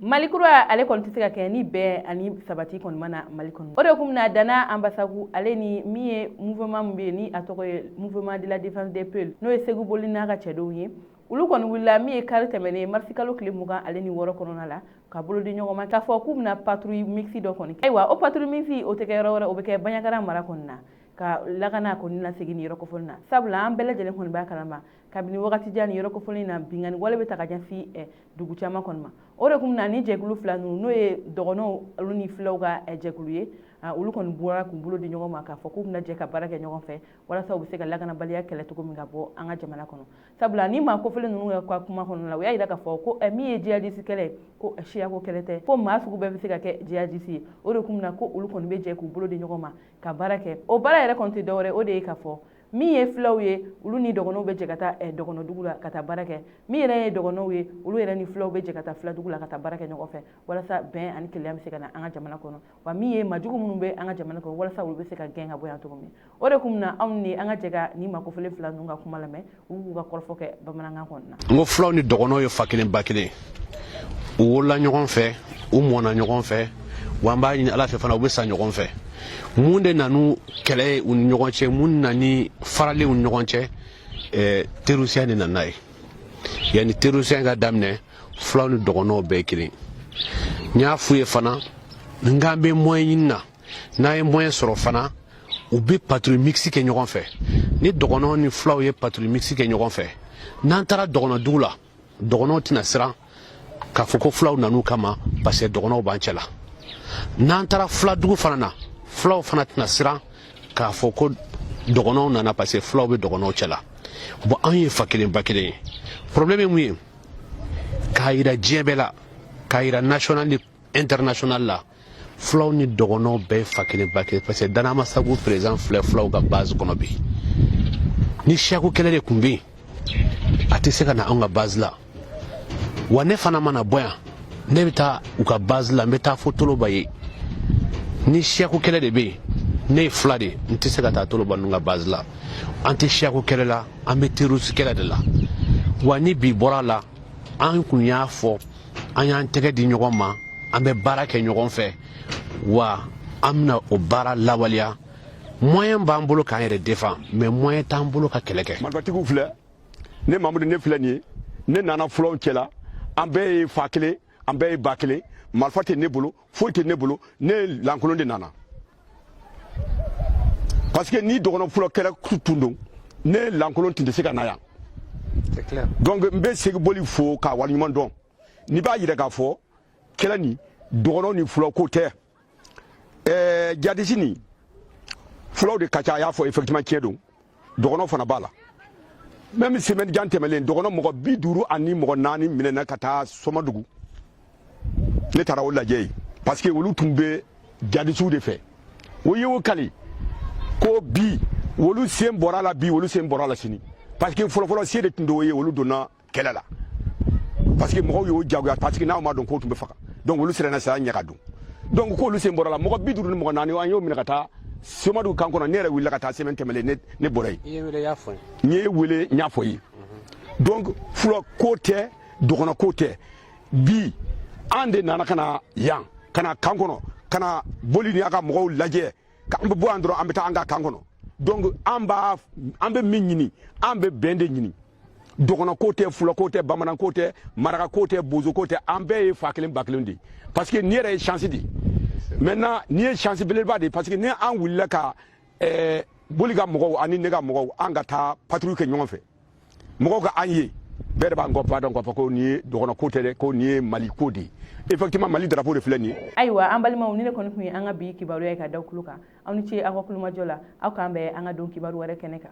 Malikura ale kɔni tɛ se ka kɛ ni bɛɛ ani sabati kɔni mana Mali kɔnɔ. O de kun na Dana Ambasagu ale ni min ye mouvement min bɛ ni a tɔgɔ ye mouvement de la défense des peuples n'o ye Segu boli n'a ka cɛdenw ye. Olu kɔni wulila min ye kari tɛmɛnen marisi kalo tile 20 ale ni 6 kɔnɔna la ka bolo di ɲɔgɔn ma k'a fɔ k'u bɛna patrouille mixte dɔ kɔni. Ayiwa o patrouille mixte o tɛ kɛ yɔrɔ wɛrɛ o bɛ kɛ Bandiagara mara kɔni na ka lakana kɔni lasegin ni yɔrɔ kofɔlen na. Sabula an bɛɛ lajɛlen kɔni b'a kalama kabini wagati jan ni yɔrɔ kofɔlen na bingani wale bɛ ta ka ɲɛsin dugu caman kɔni ma. O de kun na ni jɛkulu fila ninnu n'o ye dɔgɔnɔw olu ni filaw ka jɛkulu ye olu kɔni bɔra k'u bolo di ɲɔgɔn ma k'a fɔ k'u bɛna jɛ ka baara kɛ ɲɔgɔn fɛ walasa u bɛ se ka lakanabaliya kɛlɛ cogo min ka bɔ an ka jamana kɔnɔ. Sabula ni maa kofɔlen ninnu ka kuma kɔnɔ la u y'a jira k'a fɔ ko min ye djihadiste kɛlɛ ye ko siyako kɛlɛ tɛ ko maa sugu bɛɛ bɛ se ka kɛ djihadiste ye. O de kun na ko olu kɔni bɛ jɛ k'u bolo di ɲɔgɔn ma ka baara kɛ. O baara yɛrɛ kɔni tɛ dɔwɛrɛ o de ye k'a fɔ min ye filaw ye olu ni dɔgɔnɔw bɛ jɛ ka taa dɔgɔnɔdugu la ka taa baara kɛ min yɛrɛ ye dɔgɔnɔw ye olu yɛrɛ ni filaw bɛ jɛ ka taa filadugu la ka taa baara kɛ ɲɔgɔn fɛ walasa bɛn ani kelenya bɛ se ka na an ka jamana kɔnɔ wa min ye majugu minnu bɛ an ka jamana kɔnɔ walasa olu bɛ se ka gɛn ka bɔ yan cogo min. O de kun na anw ni an ka jɛ ka ni makofɔlen fila ninnu ka kuma lamɛn olu k'u ka kɔrɔfɔ kɛ bamanankan kɔnɔna. N ko filaw ni dɔgɔnɔw ye fa kelen ba kelen u wolola ɲɔgɔn fɛ u mɔna ɲɔgɔn fɛ wa an b'a ɲini Ala fɛ fana u bɛ sa ɲɔgɔn fɛ. Mun de nanu kɛlɛ u ni ɲɔgɔn cɛ mun nani faralen u ni ɲɔgɔn cɛ terrorisiya de nana ye yani terrorisiya ka daminɛ filaw ni dɔgɔnɔw bɛɛ kelen. N y'a f'u ye fana n k'an bɛ moyen ɲini na n'an ye moyen sɔrɔ fana u bɛ patrouille mixte kɛ ɲɔgɔn fɛ ni dɔgɔnɔw ni filaw ye patrouille mixte kɛ ɲɔgɔn fɛ n'an taara dɔgɔnɔdugu la dɔgɔnɔw tɛna siran k'a fɔ ko filaw nan'u kama parce que dɔgɔnɔw b'an cɛla n'an taara filadugu fana na filaw fana tɛna siran k'a fɔ ko dɔgɔnɔw nana parce que filaw bɛ dɔgɔnɔw cɛla bon an ye fa kelen ba kelen ye problème ye mun ye k'a yira diɲɛ bɛɛ la k'a yira national ni international la filaw ni dɔgɔnɔw bɛɛ ye fa kelen ba kelen parce que Dana Ambasagu président filɛ filaw ka base kɔnɔ bi ni siyako kɛlɛ de tun bɛ yen a tɛ se ka na anw ka base la wa ne fana mana bɔ yan ne bɛ taa u ka base la n bɛ taa fo Toloba ye ni siyako kɛlɛ de bɛ yen ne ye fila de n tɛ se ka taa Toloba ninnu ka base la an tɛ siyako kɛlɛ la an bɛ terroriste kɛlɛ de la wa ni bi bɔra la an kun y'a fɔ an y'an tɛgɛ di ɲɔgɔn ma an bɛ baara kɛ ɲɔgɔn fɛ wa an bɛna o baara lawaleya moyen b'an bolo k'an yɛrɛ défend mais moyen t'an bolo ka kɛlɛ kɛ. Marifatigiw filɛ ne Mamudu ne filɛ nin ye ne nana fulaw cɛla an bɛɛ ye fa kelen an bɛɛ ye ba kelen marifa tɛ ne bolo foyi tɛ ne bolo ne lankolon de nana parce que ni dɔgɔnɔ fɔlɔ kɛlɛ tun don ne lankolon tun tɛ se ka na yan donc n bɛ Segu boli fo k'a waleɲuman dɔn n'i b'a yira k'a fɔ kɛlɛ nin dɔgɔnɔ ni fulaw ko tɛ jadisi nin fulaw de ka ca a y'a fɔ effectivement tiɲɛ don dɔgɔnɔ fana b'a la même semaine jan tɛmɛlen dɔgɔnɔ mɔgɔ 50 ani mɔgɔ 4 minɛna ka taa Somadugu ne taara o lajɛ yen parce que olu tun bɛ jadisiw de fɛ o ye o kali ko bi olu sen bɔra la bi olu sen bɔra la sini parce que fɔlɔfɔlɔ se de tun do ye olu donna kɛlɛ la parce que mɔgɔw y'o jagoya parce que n'aw ma dɔn k'o tun bɛ faga donc olu siranna saya ɲɛ ka don donc k'olu sen bɔra la mɔgɔ 50 ni mɔgɔ 4 an y'o minɛ ka taa Somadugu kan kɔnɔ ne yɛrɛ wulila ka taa semaine tɛmɛlen ne bɔra yen n ye wele n y'a fɔ ye donc fɔlɔ ko tɛ dɔgɔnɔ ko tɛ bi an de nana ka na yan ka na kan kɔnɔ ka na boli ni a ka mɔgɔw lajɛ k'an bɛ bɔ yan dɔrɔn an bɛ taa an ka kan kɔnɔ donc an bɛ min ɲini an bɛ bɛn de ɲini dɔgɔnɔ ko tɛ fula ko tɛ bamanan ko tɛ maraka ko tɛ bozo ko tɛ an bɛɛ ye fa kelen ba kelen de parce que ni yɛrɛ ye chance de maintenant ni ye chance belebeleba de parce que ni an wulila ka boli ka mɔgɔw ani ne ka mɔgɔw an ka taa patrouille kɛ ɲɔgɔn fɛ mɔgɔw ka an ye bɛɛ de b'an kɔ dɔn k'a fɔ ko nin ye dɔgɔnɔ ko tɛ dɛ ko nin ye Mali ko de ye effectivement Mali drapeau de filɛ nin ye. Ayiwa an balimaw ni ne kɔni tun ye an ka bi kibaruya ye ka da kulo kan aw ni ce aw ka kulumajɔ la aw k'an bɛn an ka don kibaru wɛrɛ kɛnɛ kan.